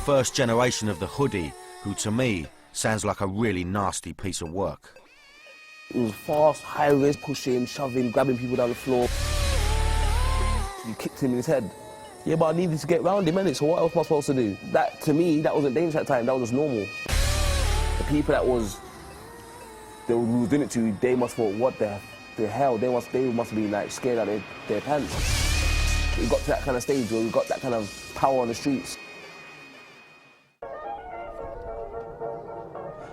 first generation of the hoodie, who to me sounds like a really nasty piece of work. It was fast, high risk, pushing, shoving, grabbing people down the floor. You kicked him in his head. Yeah, but I needed to get round him, innit? So what else am I supposed to do? That, to me, that wasn't dangerous at the time, that was just normal. The people that they were doing it to, they must thought, what the hell? They must be like scared out of their pants. We got to that kind of stage where we got that kind of power on the streets.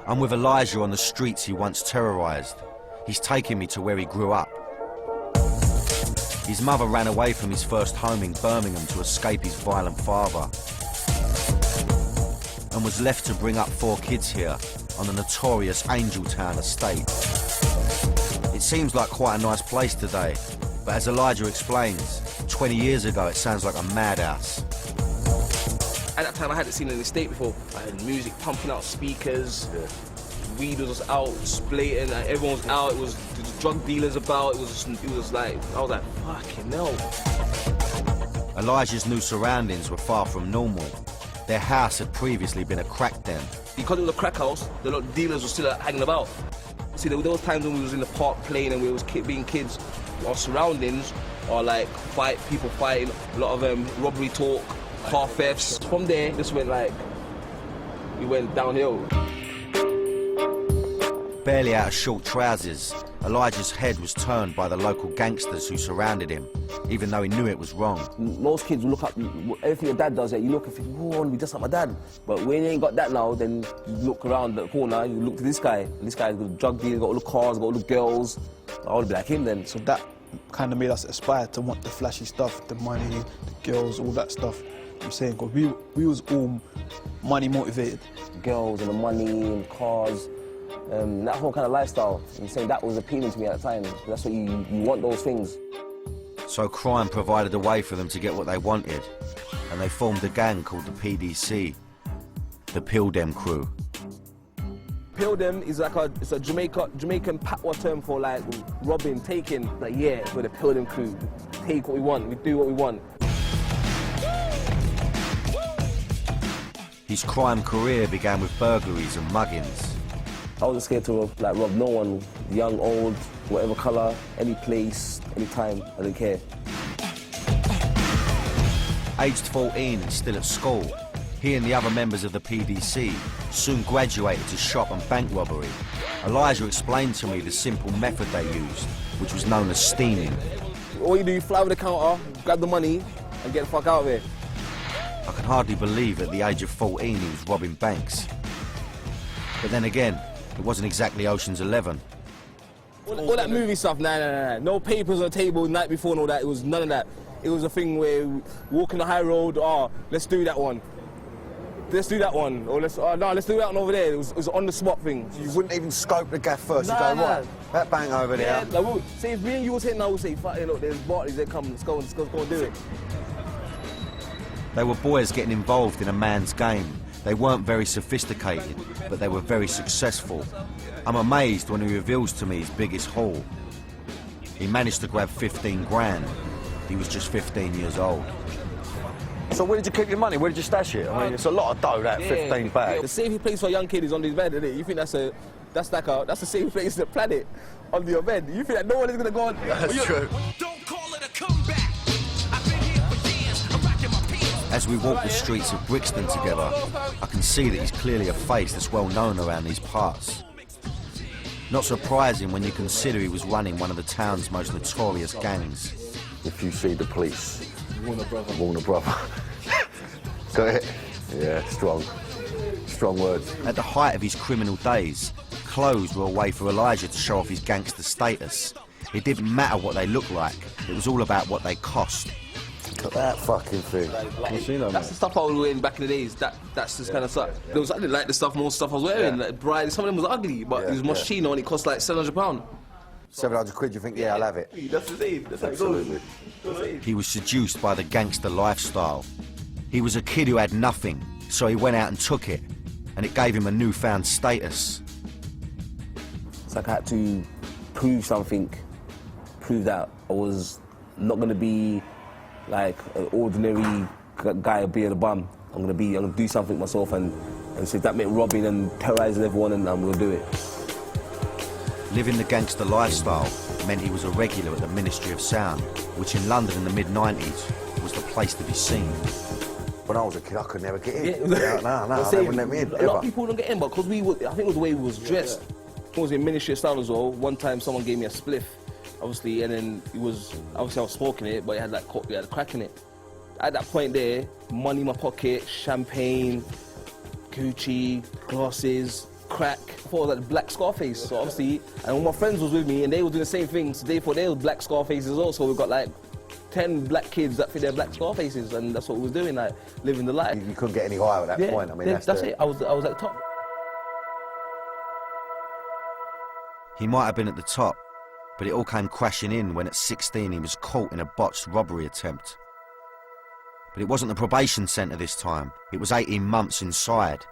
I'm with Elijah on the streets he once terrorised. He's taking me to where he grew up. His mother ran away from his first home in Birmingham to escape his violent father, and was left to bring up 4 kids here on the notorious Angeltown estate. It seems like quite a nice place today, but as Elijah explains, 20 years ago it sounds like a madhouse. At that time I hadn't seen an estate before. I had music pumping out speakers, weed was out, splitting, like, everyone was out, it was drug dealers about, it was like, I was like, fucking hell. Elijah's new surroundings were far from normal. Their house had previously been a crack den. Because it was a crack house, the lot of dealers were still hanging about. See, there was times when we was in the park playing and we was being kids. Our surroundings are like people fighting, a lot of robbery talk, car thefts. From there, this went we went downhill. Barely out of short trousers, Elijah's head was turned by the local gangsters who surrounded him, even though he knew it was wrong. Most kids will look up, everything your dad does, you look and think, oh, I want to be just like my dad. But when you ain't got that now, then you look around the corner, you look to this guy, and this guy's got a drug dealer, got all the cars, got all the girls. I want to be like him then. So that kind of made us aspire to want the flashy stuff, the money, the girls, all that stuff. I'm saying, because we was all money motivated. Girls and the money and cars. That whole kind of lifestyle, I'm saying that was appealing to me at the time. That's what you want, those things. So crime provided a way for them to get what they wanted, and they formed a gang called the PDC, the Dem Crew. Dem is like it's a Jamaican patois term for like robbing, taking. Like, yeah, we're the Dem Crew. Take what we want, we do what we want. His crime career began with burglaries and muggings. I wasn't scared to rob no one, young, old, whatever colour, any place, any time, I didn't care. Aged 14 and still at school, he and the other members of the PDC soon graduated to shop and bank robbery. Elijah explained to me the simple method they used, which was known as steaming. All you do, you fly over the counter, grab the money, and get the fuck out of here. I can hardly believe at the age of 14 he was robbing banks. But then again, it wasn't exactly Ocean's 11. All that movie stuff, nah. No papers on the table the night before and all that, it was none of that. It was a thing where we walk on the high road, let's do that one. Let's do that one, or let's do that one over there. It was on the spot thing. You wouldn't even scope the gaff first, you go, right, that bang over there. Like, say if me and you was hitting, I would say, fuck it, look, there's Bartleys, they come, let's go and do it. They were boys getting involved in a man's game. They weren't very sophisticated, but they were very successful. I'm amazed when he reveals to me his biggest haul. He managed to grab 15 grand. He was just 15 years old. So where did you keep your money? Where did you stash it? I mean, it's a lot of dough, that 15 bags. The safest place for a young kid is on his bed, isn't it? You think that's the safest place on the planet, under your bed. You think that no one is gonna go on. That's true. Don't call it a comeback. I've been here for years. I'm rocking my pants. As we walk the streets of Brixton together, I can see that he's clearly a face that's well known around these parts. Not surprising when you consider he was running one of the town's most notorious gangs. If you see the police, Warner Brother. Got it? Yeah, strong words. At the height of his criminal days, clothes were a way for Elijah to show off his gangster status. It didn't matter what they looked like, it was all about what they cost. Look at that fucking thing. That's the stuff I was wearing back in the days. That's this kind of stuff. I didn't like the stuff, most stuff I was wearing. Like, bright, some of them was ugly, but it was Moschino and it cost like £700. 700 quid, you think, yeah, I'll have it. That's the same. That's absolutely. He was seduced by the gangster lifestyle. He was a kid who had nothing, so he went out and took it, and it gave him a newfound status. It's like I had to prove something, prove that I was not going to be like an ordinary guy being a bum. I'm gonna do something myself, and so if that meant robbing and terrorising everyone, and I'm gonna do it. Living the gangster lifestyle meant he was a regular at the Ministry of Sound, which in London in the mid-90s was the place to be seen. When I was a kid, I could never get in. Yeah. No, they wouldn't let me in, A lot of people don't get in, but because I think it was the way we was dressed. I was in Ministry of Sound as well. One time someone gave me a spliff, obviously, and then obviously I was smoking it, but it had a crack in it. At that point there, money in my pocket, champagne, Gucci, glasses, crack. I thought it was like black Scarface, so obviously, and all my friends was with me and they were doing the same thing, so they thought they were black Scarfaces as well, so we've got like 10 black kids that think they're black Scarfaces, and that's what we was doing, like living the life. You couldn't get any higher at that point. I mean, that's it. I was at the top. He might have been at the top, but it all came crashing in when at 16 he was caught in a botched robbery attempt. But it wasn't the probation centre this time, it was 18 months inside.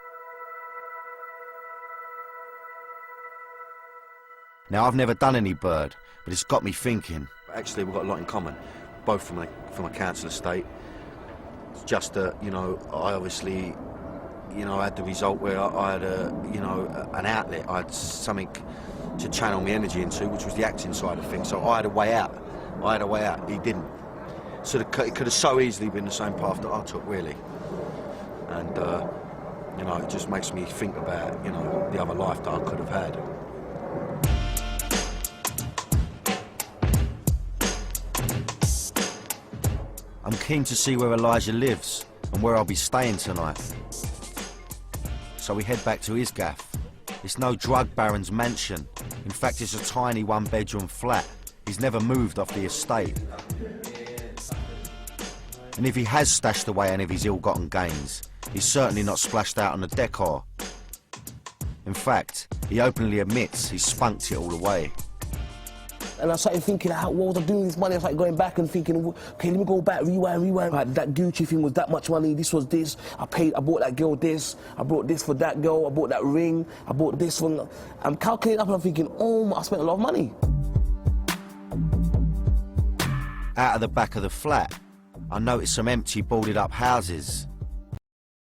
Now, I've never done any bird, but it's got me thinking. Actually, we've got a lot in common, both from a council estate. It's just that, you know, I obviously, you know, had the result where I had an outlet. I had something to channel my energy into, which was the acting side of things. So I had a way out. He didn't. So it could have so easily been the same path that I took, really. And, you know, it just makes me think about, you know, the other life that I could have had. I'm keen to see where Elijah lives and where I'll be staying tonight. So we head back to his gaff. It's no drug baron's mansion. In fact, it's a tiny one-bedroom flat. He's never moved off the estate. And if he has stashed away any of his ill-gotten gains, he's certainly not splashed out on the decor. In fact, he openly admits he spunked it all away. And I started thinking, what was I doing with this money? I started going back and thinking, okay, let me go back, rewind. Right, that Gucci thing was that much money, this was this. I bought that girl this, I bought this for that girl, I bought that ring, I bought this one. I'm calculating up and I'm thinking, oh, I spent a lot of money. Out of the back of the flat, I noticed some empty, boarded up houses.